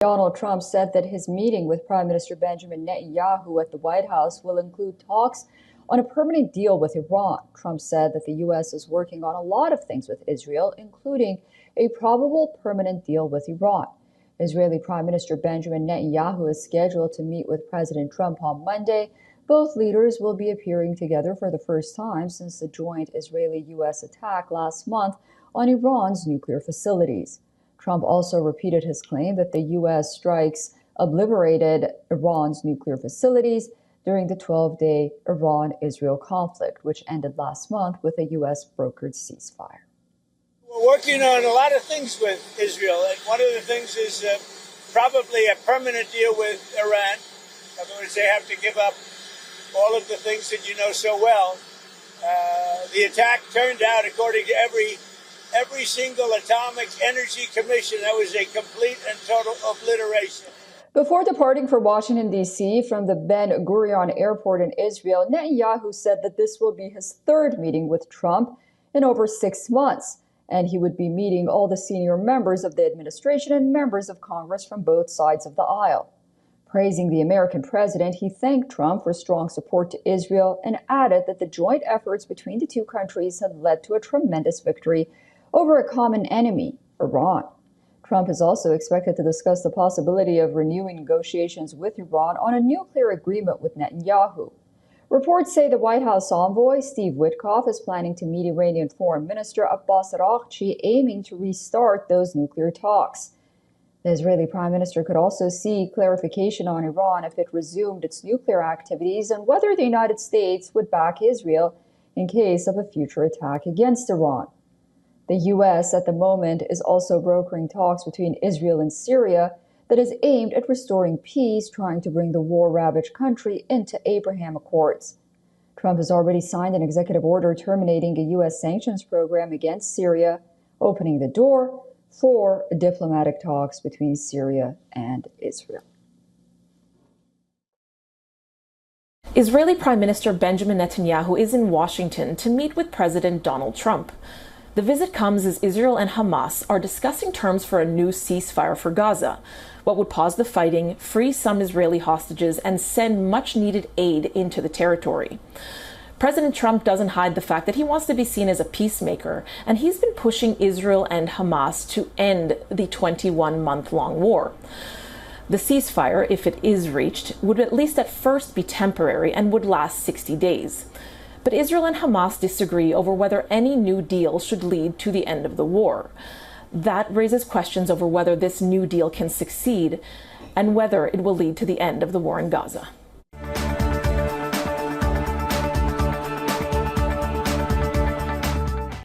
Donald Trump said that his meeting with Prime Minister Benjamin Netanyahu at the White House will include talks on a permanent deal with Iran. Trump said that the U.S. is working on a lot of things with Israel, including a probable permanent deal with Iran. Israeli Prime Minister Benjamin Netanyahu is scheduled to meet with President Trump on Monday. Both leaders will be appearing together for the first time since the joint Israeli-U.S. attack last month on Iran's nuclear facilities. Trump also repeated his claim that the U.S. strikes obliterated Iran's nuclear facilities during the 12-day Iran-Israel conflict, which ended last month with a U.S. brokered ceasefire. We're working on a lot of things with Israel, and one of the things is probably a permanent deal with Iran. In other words, they have to give up all of the things that you know so well. The attack turned out, according to every single Atomic Energy Commission, that was a complete and total obliteration. Before departing for Washington, D.C. from the Ben Gurion Airport in Israel, Netanyahu said that this will be his third meeting with Trump in over 6 months, and he would be meeting all the senior members of the administration and members of Congress from both sides of the aisle. Praising the American president, he thanked Trump for strong support to Israel and added that the joint efforts between the two countries had led to a tremendous victory over a common enemy, Iran. Trump is also expected to discuss the possibility of renewing negotiations with Iran on a nuclear agreement with Netanyahu. Reports say the White House envoy, Steve Witkoff, is planning to meet Iranian Foreign Minister Abbas Araghchi, aiming to restart those nuclear talks. The Israeli Prime Minister could also seek clarification on Iran if it resumed its nuclear activities and whether the United States would back Israel in case of a future attack against Iran. The U.S. at the moment is also brokering talks between Israel and Syria that is aimed at restoring peace, trying to bring the war-ravaged country into Abraham Accords. Trump has already signed an executive order terminating a U.S. sanctions program against Syria, opening the door for diplomatic talks between Syria and Israel. Israeli Prime Minister Benjamin Netanyahu is in Washington to meet with President Donald Trump. The visit comes as Israel and Hamas are discussing terms for a new ceasefire for Gaza, what would pause the fighting, free some Israeli hostages, and send much-needed aid into the territory. President Trump doesn't hide the fact that he wants to be seen as a peacemaker, and he's been pushing Israel and Hamas to end the 21-month-long war. The ceasefire, if it is reached, would at least at first be temporary and would last 60 days. But Israel and Hamas disagree over whether any new deal should lead to the end of the war. That raises questions over whether this new deal can succeed and whether it will lead to the end of the war in Gaza.